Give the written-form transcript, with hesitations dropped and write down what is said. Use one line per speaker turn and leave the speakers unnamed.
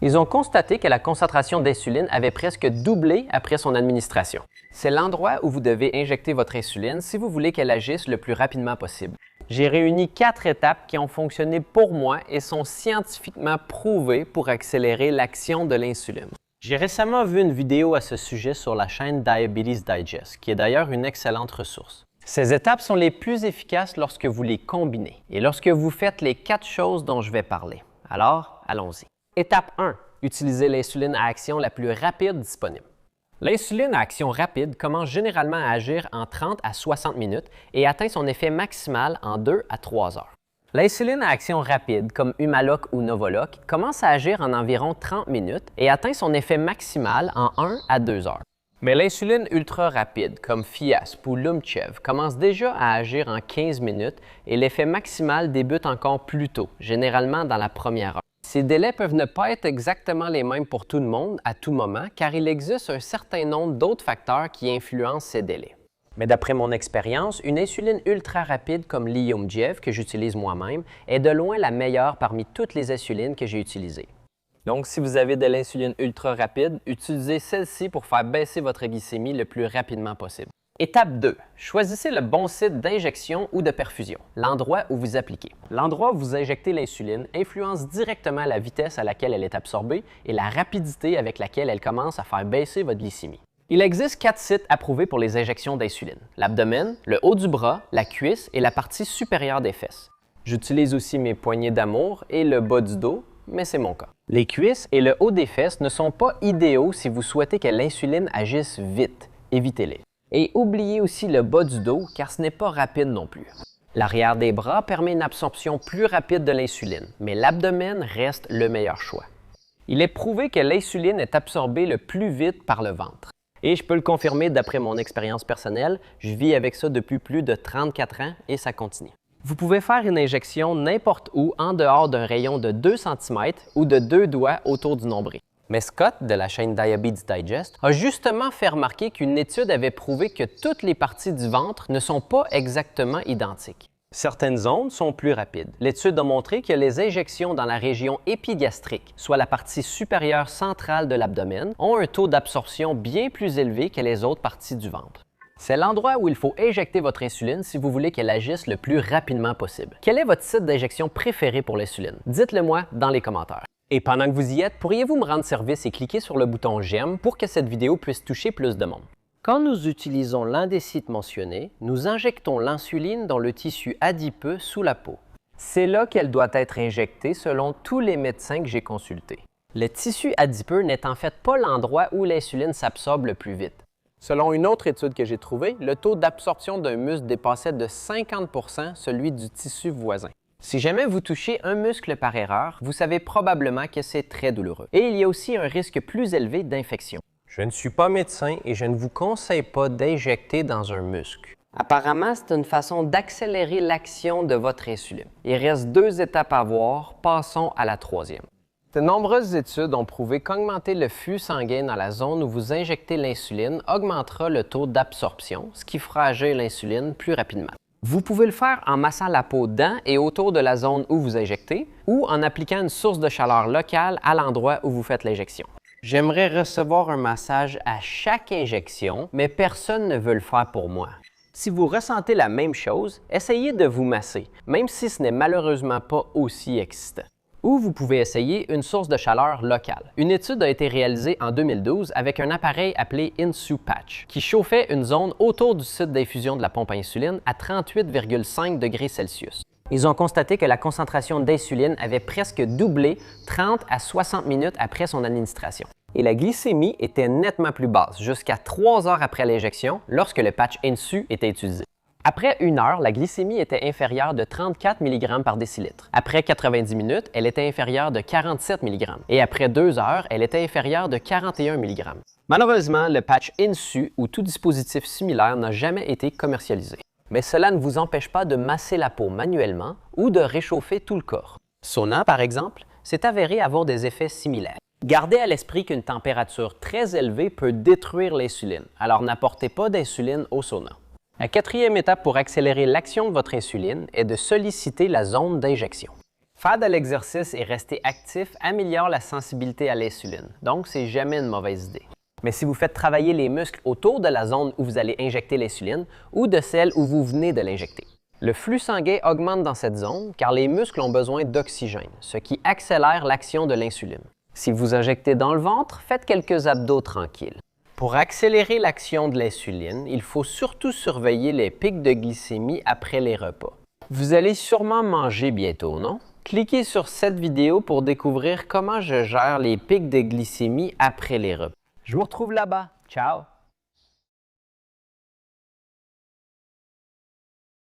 Ils ont constaté que la concentration d'insuline avait presque doublé après son administration. C'est l'endroit où vous devez injecter votre insuline si vous voulez qu'elle agisse le plus rapidement possible. J'ai réuni 4 étapes qui ont fonctionné pour moi et sont scientifiquement prouvées pour accélérer l'action de l'insuline. J'ai récemment vu une vidéo à ce sujet sur la chaîne Diabetes Digest, qui est d'ailleurs une excellente ressource. Ces étapes sont les plus efficaces lorsque vous les combinez et lorsque vous faites les 4 choses dont je vais parler. Alors, allons-y. Étape 1. Utilisez l'insuline à action la plus rapide disponible. L'insuline à action rapide commence généralement à agir en 30 à 60 minutes et atteint son effet maximal en 2 à 3 heures. L'insuline à action rapide, comme Humalog ou Novoloc, commence à agir en environ 30 minutes et atteint son effet maximal en 1 à 2 heures. Mais l'insuline ultra rapide, comme Fiasp ou Lumchev, commence déjà à agir en 15 minutes et l'effet maximal débute encore plus tôt, généralement dans la première heure. Ces délais peuvent ne pas être exactement les mêmes pour tout le monde à tout moment, car il existe un certain nombre d'autres facteurs qui influencent ces délais. Mais d'après mon expérience, une insuline ultra rapide comme Lyumjev, que j'utilise moi-même, est de loin la meilleure parmi toutes les insulines que j'ai utilisées. Donc, si vous avez de l'insuline ultra rapide, utilisez celle-ci pour faire baisser votre glycémie le plus rapidement possible. Étape 2. Choisissez le bon site d'injection ou de perfusion, l'endroit où vous appliquez. L'endroit où vous injectez l'insuline influence directement la vitesse à laquelle elle est absorbée et la rapidité avec laquelle elle commence à faire baisser votre glycémie. Il existe 4 sites approuvés pour les injections d'insuline: l'abdomen, le haut du bras, la cuisse et la partie supérieure des fesses. J'utilise aussi mes poignées d'amour et le bas du dos, mais c'est mon cas. Les cuisses et le haut des fesses ne sont pas idéaux si vous souhaitez que l'insuline agisse vite. Évitez-les. Et oubliez aussi le bas du dos, car ce n'est pas rapide non plus. L'arrière des bras permet une absorption plus rapide de l'insuline, mais l'abdomen reste le meilleur choix. Il est prouvé que l'insuline est absorbée le plus vite par le ventre. Et je peux le confirmer d'après mon expérience personnelle, je vis avec ça depuis plus de 34 ans et ça continue. Vous pouvez faire une injection n'importe où en dehors d'un rayon de 2 cm ou de 2 doigts autour du nombril. Mais Scott, de la chaîne Diabetes Digest, a justement fait remarquer qu'une étude avait prouvé que toutes les parties du ventre ne sont pas exactement identiques. Certaines zones sont plus rapides. L'étude a montré que les injections dans la région épigastrique, soit la partie supérieure centrale de l'abdomen, ont un taux d'absorption bien plus élevé que les autres parties du ventre. C'est l'endroit où il faut injecter votre insuline si vous voulez qu'elle agisse le plus rapidement possible. Quel est votre site d'injection préféré pour l'insuline? Dites-le moi dans les commentaires. Et pendant que vous y êtes, pourriez-vous me rendre service et cliquer sur le bouton j'aime pour que cette vidéo puisse toucher plus de monde? Quand nous utilisons l'un des sites mentionnés, nous injectons l'insuline dans le tissu adipeux sous la peau. C'est là qu'elle doit être injectée selon tous les médecins que j'ai consultés. Le tissu adipeux n'est en fait pas l'endroit où l'insuline s'absorbe le plus vite. Selon une autre étude que j'ai trouvée, le taux d'absorption d'un muscle dépassait de 50 % celui du tissu voisin. Si jamais vous touchez un muscle par erreur, vous savez probablement que c'est très douloureux. Et il y a aussi un risque plus élevé d'infection. Je ne suis pas médecin et je ne vous conseille pas d'injecter dans un muscle. Apparemment, c'est une façon d'accélérer l'action de votre insuline. Il reste 2 étapes à voir, passons à la 3e. De nombreuses études ont prouvé qu'augmenter le flux sanguin dans la zone où vous injectez l'insuline augmentera le taux d'absorption, ce qui fera agir l'insuline plus rapidement. Vous pouvez le faire en massant la peau dans et autour de la zone où vous injectez ou en appliquant une source de chaleur locale à l'endroit où vous faites l'injection. J'aimerais recevoir un massage à chaque injection, mais personne ne veut le faire pour moi. Si vous ressentez la même chose, essayez de vous masser, même si ce n'est malheureusement pas aussi excitant. Ou vous pouvez essayer une source de chaleur locale. Une étude a été réalisée en 2012 avec un appareil appelé InsuPatch, qui chauffait une zone autour du site d'infusion de la pompe à insuline à 38,5 degrés Celsius. Ils ont constaté que la concentration d'insuline avait presque doublé 30 à 60 minutes après son administration. Et la glycémie était nettement plus basse, jusqu'à 3 heures après l'injection, lorsque le patch Insu était utilisé. Après 1 heure, la glycémie était inférieure de 34 mg par décilitre. Après 90 minutes, elle était inférieure de 47 mg. Et après 2 heures, elle était inférieure de 41 mg. Malheureusement, le patch Insu ou tout dispositif similaire n'a jamais été commercialisé. Mais cela ne vous empêche pas de masser la peau manuellement ou de réchauffer tout le corps. Sauna, par exemple, s'est avéré avoir des effets similaires. Gardez à l'esprit qu'une température très élevée peut détruire l'insuline, alors n'apportez pas d'insuline au sauna. La 4e étape pour accélérer l'action de votre insuline est de solliciter la zone d'injection. Faire de l'exercice et rester actif améliore la sensibilité à l'insuline, donc c'est jamais une mauvaise idée. Mais si vous faites travailler les muscles autour de la zone où vous allez injecter l'insuline ou de celle où vous venez de l'injecter. Le flux sanguin augmente dans cette zone car les muscles ont besoin d'oxygène, ce qui accélère l'action de l'insuline. Si vous injectez dans le ventre, faites quelques abdos tranquilles. Pour accélérer l'action de l'insuline, il faut surtout surveiller les pics de glycémie après les repas. Vous allez sûrement manger bientôt, non? Cliquez sur cette vidéo pour découvrir comment je gère les pics de glycémie après les repas. Je vous retrouve là-bas. Ciao!